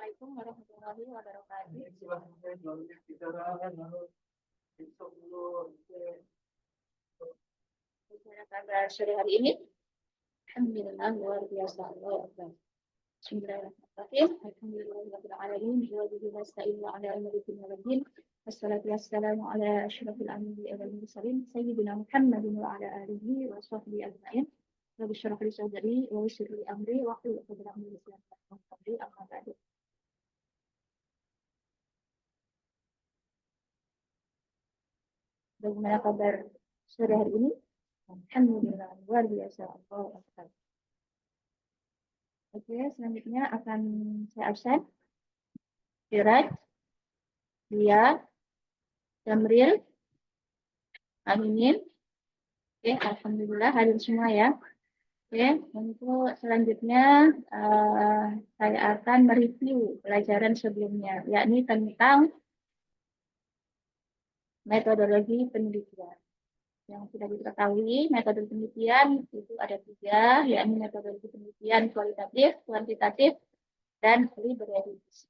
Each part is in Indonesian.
Assalamualaikum warahmatullahi wabarakatuh. Pada sore hari ini, alhamdulillah luar biasa. Bismillahirrahmanirrahim. Alhamdulillahirabbil alamin wa bihi nasta'inu ala umuri dunya wad din. Wassalatu wassalamu ala asyrafil anbiya'i wal mursalin sayyidina Muhammadin wa ala alihi wa sahbihi ajma'in. Rabbi shrah li sadri wa yassir li amri wa hlul 'uqdatam min lisani yafqahu qawli. Amma ba'du. Bagaimana kabar sore hari ini? Alhamdulillah, luar biasa. Oke, selanjutnya akan saya absen. Siraj, Dia, Jamril, Aminin. Oke, alhamdulillah hadir semua ya. Oke, untuk selanjutnya saya akan mereview pelajaran sebelumnya, yakni tentang metodologi penelitian. Yang sudah diketahui, metode penelitian itu ada 3, yakni metodologi penelitian kualitatif, kuantitatif, dan liberalis.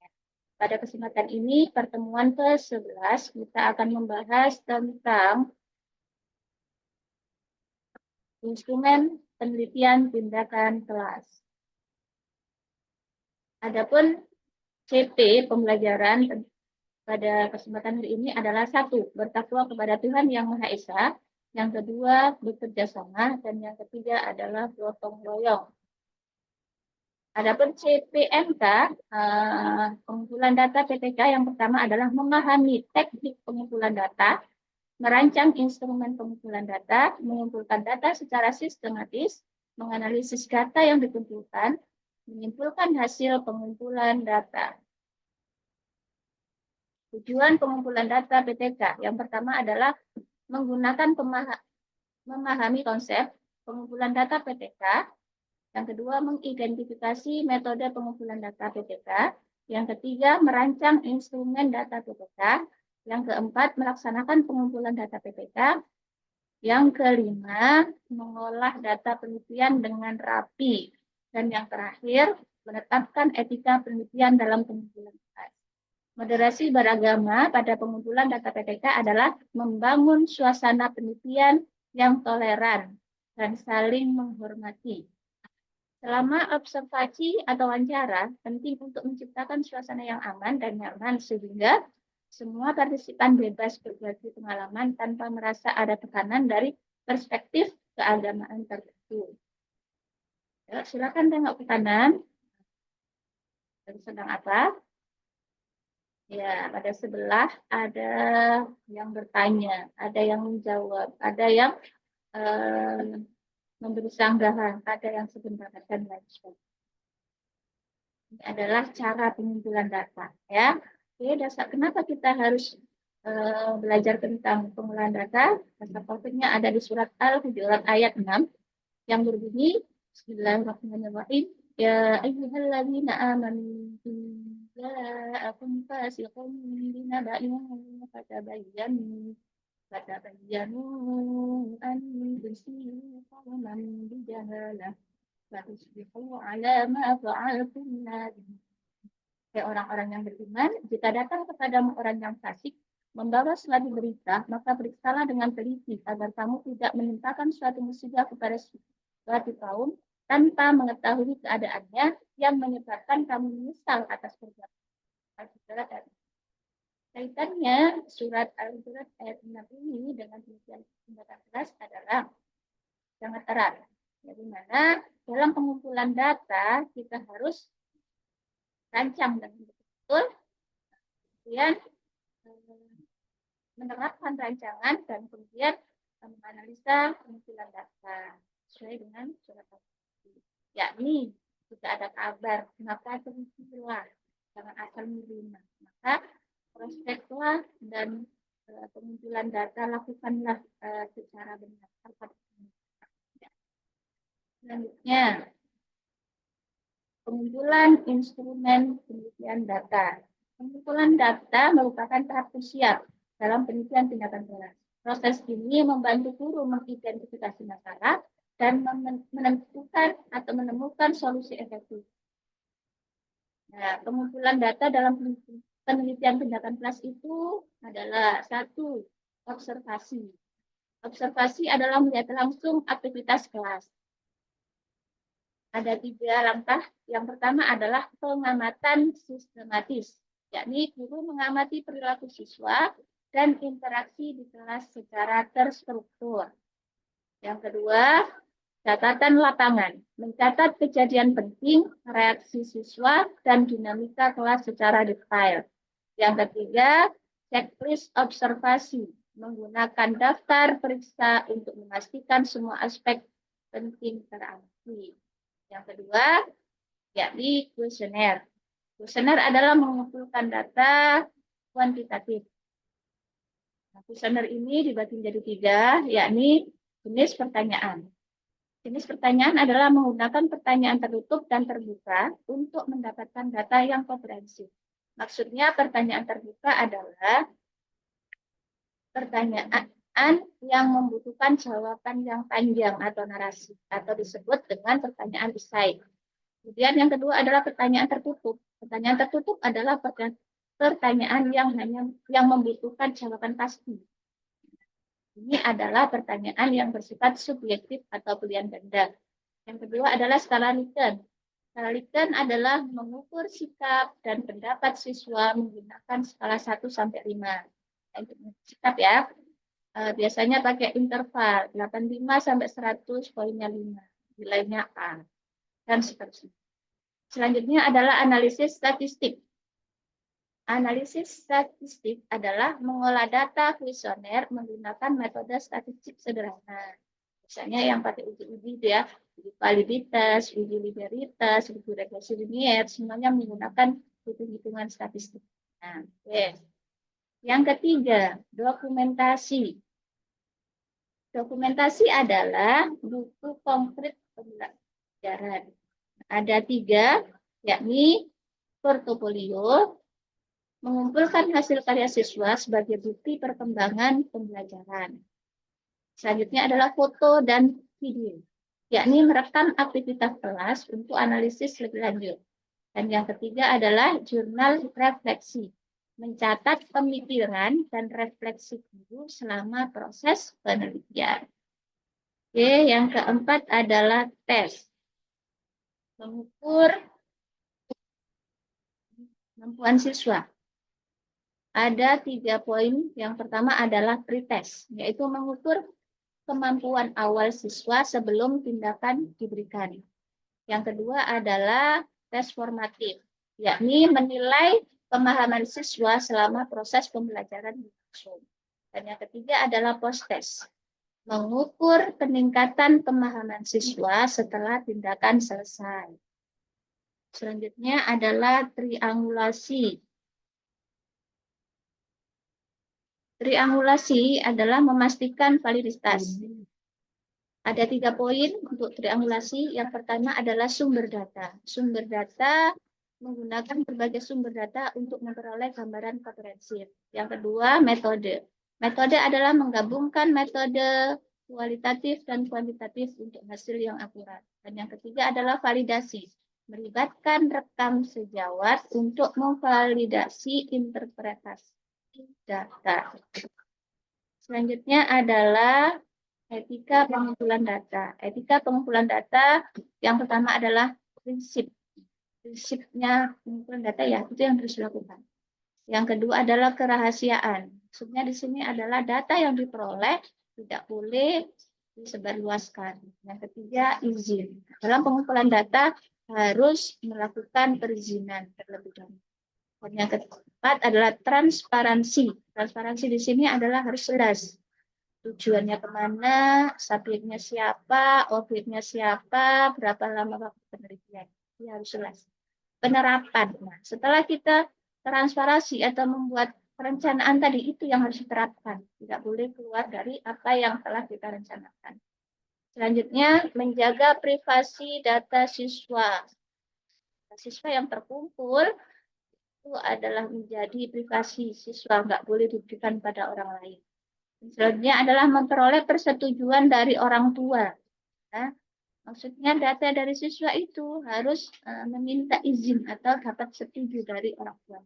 Pada kesempatan ini, pertemuan ke-11, kita akan membahas tentang instrumen penelitian tindakan kelas. Adapun CP pembelajaran pada kesempatan hari ini adalah 1, bertakwa kepada Tuhan Yang Maha Esa. Yang kedua, bekerja sama. Dan yang ketiga adalah gotong royong. Adapun CPMK, pengumpulan data PTK yang pertama adalah memahami teknik pengumpulan data, merancang instrumen pengumpulan data, mengumpulkan data secara sistematis, menganalisis data yang dikumpulkan, menyimpulkan hasil pengumpulan data. Tujuan pengumpulan data PTK yang pertama adalah menggunakan memahami konsep pengumpulan data PTK. Yang kedua, mengidentifikasi metode pengumpulan data PTK. Yang ketiga, merancang instrumen data PTK. Yang keempat, melaksanakan pengumpulan data PTK. Yang kelima, mengolah data penelitian dengan rapi. Dan yang terakhir, menetapkan etika penelitian dalam pengumpulan data. Moderasi beragama pada pengumpulan data PTK adalah membangun suasana penelitian yang toleran dan saling menghormati. Selama observasi atau wawancara, penting untuk menciptakan suasana yang aman dan nyaman sehingga semua partisipan bebas berbagi pengalaman tanpa merasa ada tekanan dari perspektif keagamaan tertentu. Ya, silakan tengok ke kanan. Sedang apa? Ya, pada sebelah ada yang bertanya, ada yang menjawab, ada yang memberi sanggahan, ada yang sebentar dan lain sebagainya. Ini adalah cara pengumpulan data, ya. Oke, dasar kenapa kita harus belajar tentang pengumpulan data? Dasar topiknya ada di surat Al-Hujurat ayat 6 yang berbunyi Bismillahirrahmanirrahim. Ya ayyuhalladzina amanu ja'akum fasiqun binaba'in fatabayyanu an tusibu qauman bijahalah fatusbihu ala ma fa'altum nadim. Hai orang-orang yang beriman, jika datang kepadamu orang yang fasik membawa suatu berita, maka periksalah dengan teliti agar kamu tidak menimpakan suatu musibah kepada suatu kaum tanpa mengetahui keadaannya yang menyebabkan kamu menyesal atas perbuatan. Al-Hujurat. Kaitannya surat Al-Hujurat ayat 6 ini dengan penelitian tindakan kelas adalah sangat erat. Di mana dalam pengumpulan data kita harus rancang dengan betul, kemudian menerapkan rancangan dan kemudian menganalisa pengumpulan data sesuai dengan surat Al-Hujurat. Yakni jika ada kabar, maka telitilah, jangan asal menerima. Maka prospeklah dan pengumpulan data lakukanlah secara benar. Selanjutnya, pengumpulan instrumen penelitian data. Pengumpulan data merupakan tahap krusial dalam penelitian tindakan kelas. Proses ini membantu guru mengidentifikasi masalah dan menentukan atau menemukan solusi efektif. Nah, pengumpulan data dalam penelitian tindakan kelas itu adalah satu, observasi. Observasi adalah melihat langsung aktivitas kelas. Ada 3 langkah. Yang pertama adalah pengamatan sistematis, yakni guru mengamati perilaku siswa dan interaksi di kelas secara terstruktur. Yang kedua, catatan lapangan, mencatat kejadian penting, reaksi siswa, dan dinamika kelas secara detail. Yang ketiga, checklist observasi, menggunakan daftar periksa untuk memastikan semua aspek penting teramati. Yang kedua, yakni kuesioner. Kuesioner adalah mengumpulkan data kuantitatif. Nah, kuesioner ini dibagi menjadi 3, yakni jenis pertanyaan. Jenis pertanyaan adalah menggunakan pertanyaan tertutup dan terbuka untuk mendapatkan data yang komprehensif. Maksudnya pertanyaan terbuka adalah pertanyaan yang membutuhkan jawaban yang panjang atau narasi, atau disebut dengan pertanyaan esai. Kemudian yang kedua adalah pertanyaan tertutup. Pertanyaan tertutup adalah pertanyaan yang membutuhkan jawaban pasti. Ini adalah pertanyaan yang bersifat subjektif atau pilihan ganda. Yang kedua adalah skala Likert. Skala Likert adalah mengukur sikap dan pendapat siswa menggunakan skala 1 sampai 5. Sikap ya. Biasanya pakai interval 85 sampai 100, poinnya 5. Nilainya A. Dan seterusnya. Selanjutnya adalah analisis statistik. Analisis statistik adalah mengolah data kuesioner menggunakan metode statistik sederhana. Misalnya yang pakai uji-uji ya, uji validitas, uji linearitas, uji regresi linier, semuanya menggunakan hitung-hitungan statistik. Nah, yang ketiga, dokumentasi. Dokumentasi adalah buku konkret pembelajaran. Ada 3, yakni portofolio, mengumpulkan hasil karya siswa sebagai bukti perkembangan pembelajaran. Selanjutnya adalah foto dan video, yakni merekam aktivitas kelas untuk analisis lebih lanjut. Dan yang ketiga adalah jurnal refleksi, mencatat pemikiran dan refleksi guru selama proses penelitian. Oke, yang keempat adalah tes. Mengukur kemampuan siswa. Ada 3 poin. Yang pertama adalah pretest, yaitu mengukur kemampuan awal siswa sebelum tindakan diberikan. Yang kedua adalah tes formatif, yakni menilai pemahaman siswa selama proses pembelajaran berlangsung. Dan yang ketiga adalah post-test, mengukur peningkatan pemahaman siswa setelah tindakan selesai. Selanjutnya adalah triangulasi. Triangulasi adalah memastikan validitas. Ada 3 poin untuk triangulasi. Yang pertama adalah sumber data. Sumber data menggunakan berbagai sumber data untuk memperoleh gambaran komprehensif. Yang kedua, metode. Metode adalah menggabungkan metode kualitatif dan kuantitatif untuk hasil yang akurat. Dan yang ketiga adalah validasi. Melibatkan rekam sejawat untuk memvalidasi interpretasi data. Selanjutnya adalah etika pengumpulan data. Etika pengumpulan data yang pertama adalah prinsipnya pengumpulan data ya, itu yang harus dilakukan. Yang kedua adalah kerahasiaan. Maksudnya di sini adalah data yang diperoleh tidak boleh disebarluaskan. Yang ketiga izin. Dalam pengumpulan data harus melakukan perizinan terlebih dahulu. Dan yang keempat adalah transparansi. Transparansi di sini adalah harus jelas. Tujuannya kemana, subjeknya siapa, objeknya siapa, berapa lama waktu penelitian. Ini harus jelas. Penerapan. Nah, setelah kita transparansi atau membuat perencanaan tadi, itu yang harus diterapkan. Tidak boleh keluar dari apa yang telah kita rencanakan. Selanjutnya, menjaga privasi data siswa. Siswa yang terkumpul itu adalah menjadi privasi siswa, nggak boleh diberikan pada orang lain. Selanjutnya adalah memperoleh persetujuan dari orang tua. Ya. Maksudnya data dari siswa itu harus meminta izin atau dapat setuju dari orang tua.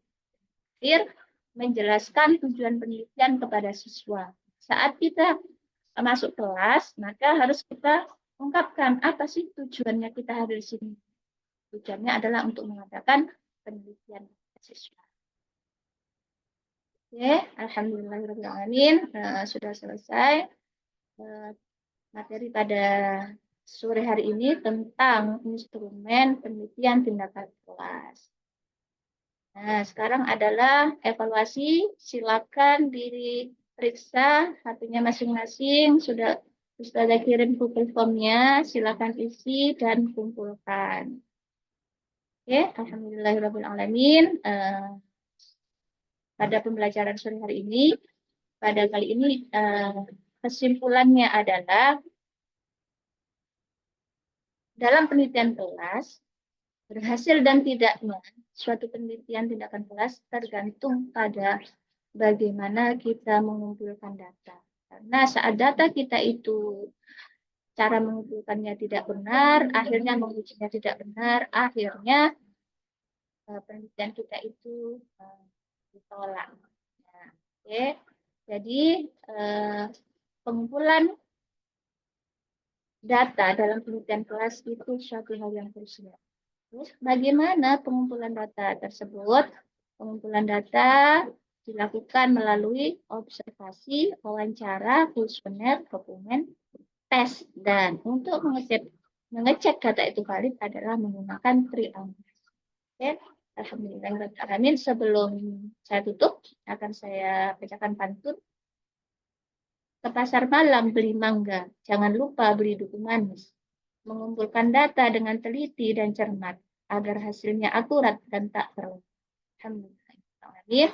Akhir menjelaskan tujuan penelitian kepada siswa. Saat kita masuk kelas, maka harus kita ungkapkan apa sih tujuannya kita hadir di sini. Tujuannya adalah untuk mengadakan penelitian siswa. Oke, alhamdulillahirrahmanirrahim. Sudah selesai materi pada sore hari ini tentang instrumen penelitian tindakan kelas. Nah, sekarang adalah evaluasi. Silakan diperiksa HP-nya masing-masing. Sudah kirim Google Form-nya. Silakan isi dan kumpulkan. Oke, alhamdulillahirrahmanirrahim. Pada pembelajaran sore hari ini, pada kali ini kesimpulannya adalah dalam penelitian kelas, berhasil dan tidaknya suatu penelitian tindakan kelas tergantung pada bagaimana kita mengumpulkan data. Karena saat data kita itu cara mengumpulkannya tidak benar, akhirnya mengujinya tidak benar, akhirnya penelitian kita itu ditolak. Nah, oke. Jadi pengumpulan data dalam penelitian kelas itu suatu hal yang krusial. Terus bagaimana pengumpulan data tersebut? Pengumpulan data dilakukan melalui observasi, wawancara, kuesioner, dokumen, tes, dan untuk mengecek data itu valid adalah menggunakan triangulasi. Oke, alhamdulillah. Sebelum saya tutup, akan saya bacakan pantun. Ke pasar malam beli mangga, jangan lupa beli duku manis. Mengumpulkan data dengan teliti dan cermat, agar hasilnya akurat dan tak perlu. Alhamdulillah.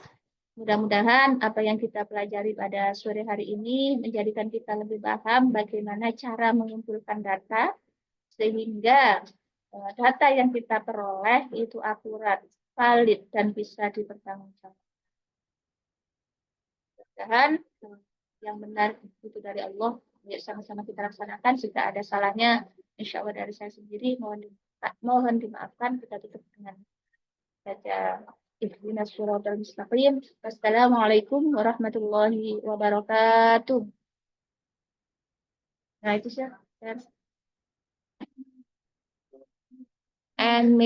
Mudah-mudahan apa yang kita pelajari pada sore hari ini menjadikan kita lebih paham bagaimana cara mengumpulkan data, sehingga data yang kita peroleh itu akurat, valid, dan bisa dipertanggungjawabkan. Mudah-mudahan yang benar itu dari Allah. Yuk sama-sama kita laksanakan. Jika ada salahnya, insya Allah dari saya sendiri mohon dimaafkan. Kita tutup dengan baca ihdinas siratal mustaqim. Wassalamualaikum warahmatullahi wabarakatuh. Nah itu sih. And